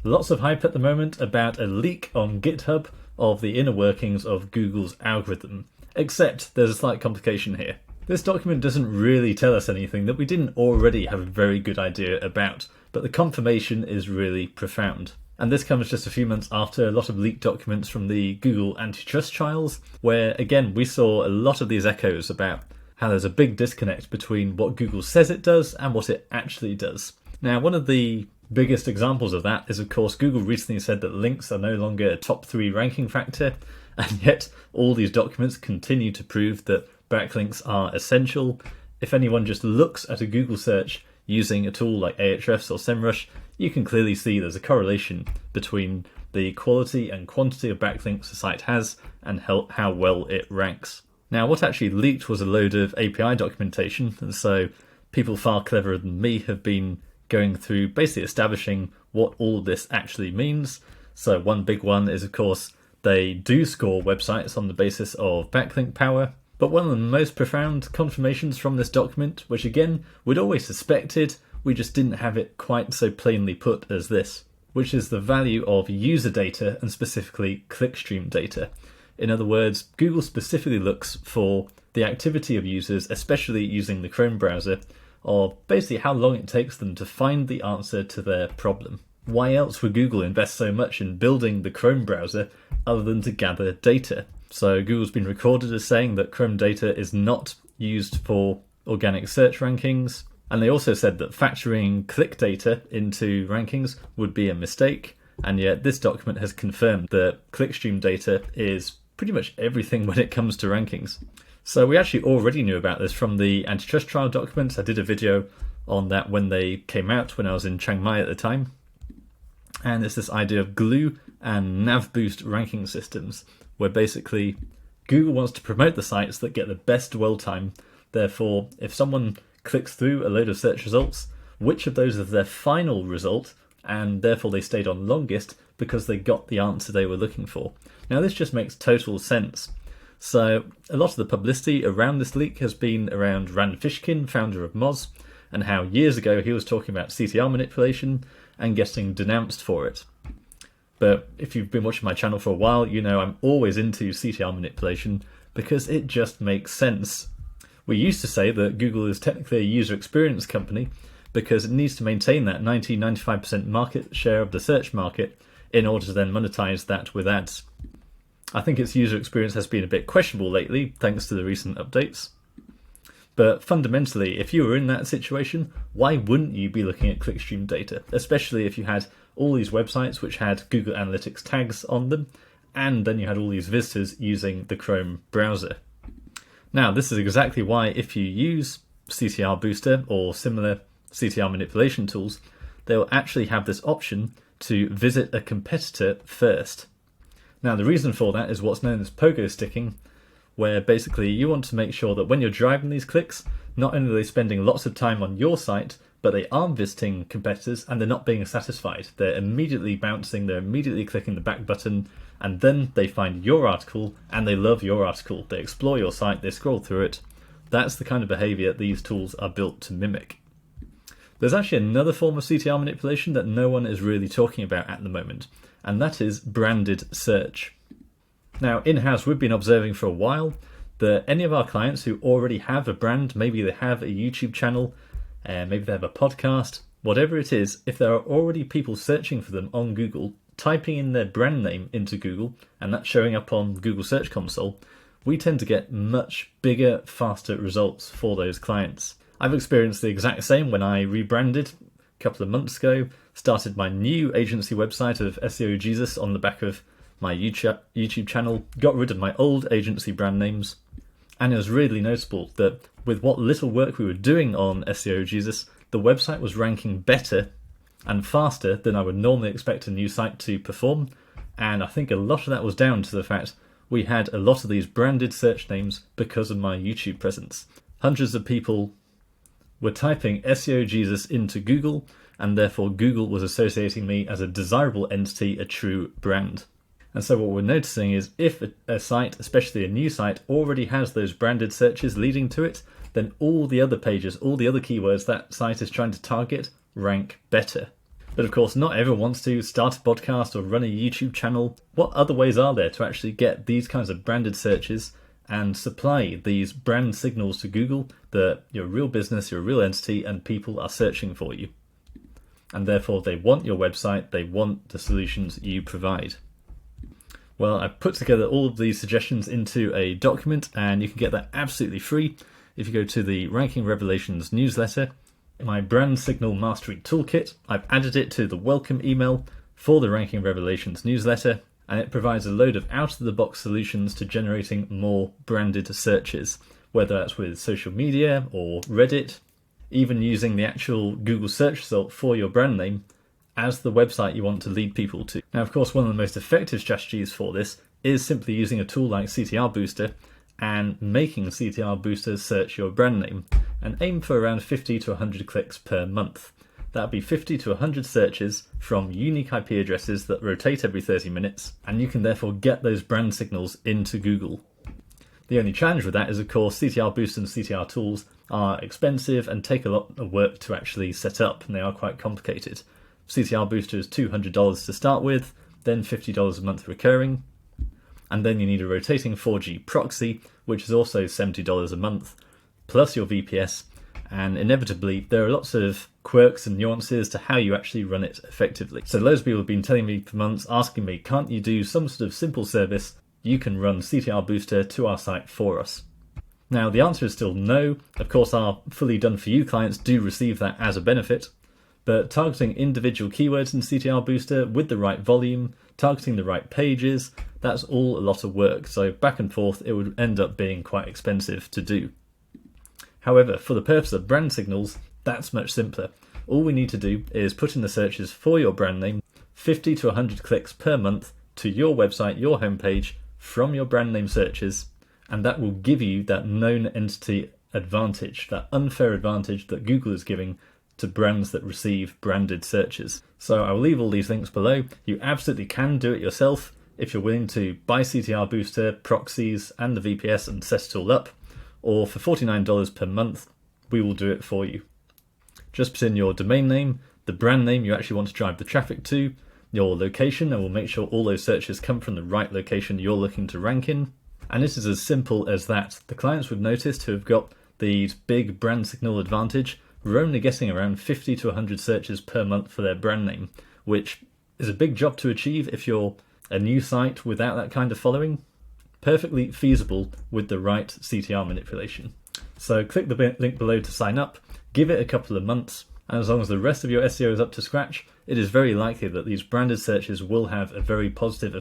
Lots of hype at the moment about a leak on GitHub of the inner workings of Google's algorithm. Except there's a slight complication here. This document doesn't really tell us anything that we didn't already have a very good idea about, but the confirmation is really profound. And this comes just a few months after a lot of leaked documents from the Google antitrust trials, where again we saw a lot of these echoes about how there's a big disconnect between what Google says it does and what it actually does. Now, one of the biggest examples of that is, of course, Google recently said that links are no longer a top 3 ranking factor, and yet all these documents continue to prove that backlinks are essential. If anyone just looks at a Google search using a tool like Ahrefs or SEMrush, you can clearly see there's a correlation between the quality and quantity of backlinks a site has and how well it ranks. Now, what actually leaked was a load of API documentation, and so people far cleverer than me have been going through basically establishing what all of this actually means. So one big one is, of course, they do score websites on the basis of backlink power. But one of the most profound confirmations from this document, which again, we'd always suspected, we just didn't have it quite so plainly put as this, which is the value of user data and specifically clickstream data. In other words, Google specifically looks for the activity of users, especially using the Chrome browser, of basically how long it takes them to find the answer to their problem. Why else would Google invest so much in building the Chrome browser other than to gather data? So Google's been recorded as saying that Chrome data is not used for organic search rankings, and they also said that factoring click data into rankings would be a mistake, and yet this document has confirmed that clickstream data is pretty much everything when it comes to rankings. So we actually already knew about this from the antitrust trial documents. I did a video on that when they came out, when I was in Chiang Mai at the time. And it's this idea of glue and nav boost ranking systems, where basically Google wants to promote the sites that get the best dwell time. Therefore, if someone clicks through a load of search results, which of those is their final result, and therefore they stayed on longest because they got the answer they were looking for. Now, this just makes total sense. So a lot of the publicity around this leak has been around Rand Fishkin, founder of Moz, and how years ago he was talking about CTR manipulation and getting denounced for it. But if you've been watching my channel for a while, you know I'm always into CTR manipulation because it just makes sense. We used to say that Google is technically a user experience company because it needs to maintain that 90-95% market share of the search market in order to then monetize that with ads. I think its user experience has been a bit questionable lately, thanks to the recent updates. But fundamentally, if you were in that situation, why wouldn't you be looking at clickstream data? Especially if you had all these websites which had Google Analytics tags on them, and then you had all these visitors using the Chrome browser. Now, this is exactly why if you use CTR Booster or similar CTR manipulation tools, they will actually have this option to visit a competitor first. Now, the reason for that is what's known as pogo sticking, where basically you want to make sure that when you're driving these clicks, not only are they spending lots of time on your site, but they are visiting competitors and they're not being satisfied. They're immediately bouncing, they're immediately clicking the back button, and then they find your article and they love your article. They explore your site, they scroll through it. That's the kind of behavior these tools are built to mimic. There's actually another form of CTR manipulation that no one is really talking about at the moment, and that is branded search. Now, in-house, we've been observing for a while that any of our clients who already have a brand, maybe they have a YouTube channel, maybe they have a podcast, whatever it is, if there are already people searching for them on Google, typing in their brand name into Google, and that's showing up on Google Search Console, we tend to get much bigger, faster results for those clients. I've experienced the exact same when I rebranded a couple of months ago, started my new agency website of SEO Jesus on the back of my YouTube channel, got rid of my old agency brand names, and it was really noticeable that with what little work we were doing on SEO Jesus, the website was ranking better and faster than I would normally expect a new site to perform, and I think a lot of that was down to the fact we had a lot of these branded search names because of my YouTube presence. Hundreds of people were typing SEO Jesus into Google, and therefore Google was associating me as a desirable entity, a true brand. And so what we're noticing is if a site, especially a new site, already has those branded searches leading to it, then all the other pages, all the other keywords that site is trying to target rank better. But of course, not everyone wants to start a podcast or run a YouTube channel. What other ways are there to actually get these kinds of branded searches and supply these brand signals to Google that you're a real business, you're a real entity, and people are searching for you? And therefore they want your website, they want the solutions you provide. Well, I've put together all of these suggestions into a document, and you can get that absolutely free if you go to the Ranking Revelations newsletter. My brand signal mastery toolkit, I've added it to the welcome email for the Ranking Revelations newsletter, and it provides a load of out-of-the-box solutions to generating more branded searches, whether that's with social media or Reddit, even using the actual Google search result for your brand name as the website you want to lead people to. Now, of course, one of the most effective strategies for this is simply using a tool like CTR Booster and making CTR Booster search your brand name, and aim for around 50 to 100 clicks per month. That would be 50 to 100 searches from unique IP addresses that rotate every 30 minutes, and you can therefore get those brand signals into Google. The only challenge with that is, of course, CTR Booster and CTR tools are expensive and take a lot of work to actually set up, and they are quite complicated. CTR Booster is $200 to start with, then $50 a month recurring, and then you need a rotating 4G proxy, which is also $70 a month, plus your VPS, and inevitably there are lots of quirks and nuances to how you actually run it effectively. So loads of people have been telling me for months, asking me, can't you do some sort of simple service? You can run CTR Booster to our site for us. Now the answer is still no. Of course, our fully done for you clients do receive that as a benefit, but targeting individual keywords in CTR Booster with the right volume, targeting the right pages, that's all a lot of work. So back and forth, it would end up being quite expensive to do. However, for the purpose of brand signals, that's much simpler. All we need to do is put in the searches for your brand name, 50 to 100 clicks per month to your website, your homepage, from your brand name searches, and that will give you that known entity advantage, that unfair advantage that Google is giving to brands that receive branded searches. So I will leave all these links below. You absolutely can do it yourself if you're willing to buy CTR Booster, proxies, and the VPS and set it all up, or for $49 per month, we will do it for you. Just put in your domain name, the brand name you actually want to drive the traffic to, your location, and we'll make sure all those searches come from the right location you're looking to rank in. And it is as simple as that. The clients would notice who have got the big brand signal advantage, we're only getting around 50 to 100 searches per month for their brand name, which is a big job to achieve if you're a new site without that kind of following. Perfectly feasible with the right CTR manipulation. So click the link below to sign up, give it a couple of months, and as long as the rest of your SEO is up to scratch, it is very likely that these branded searches will have a very positive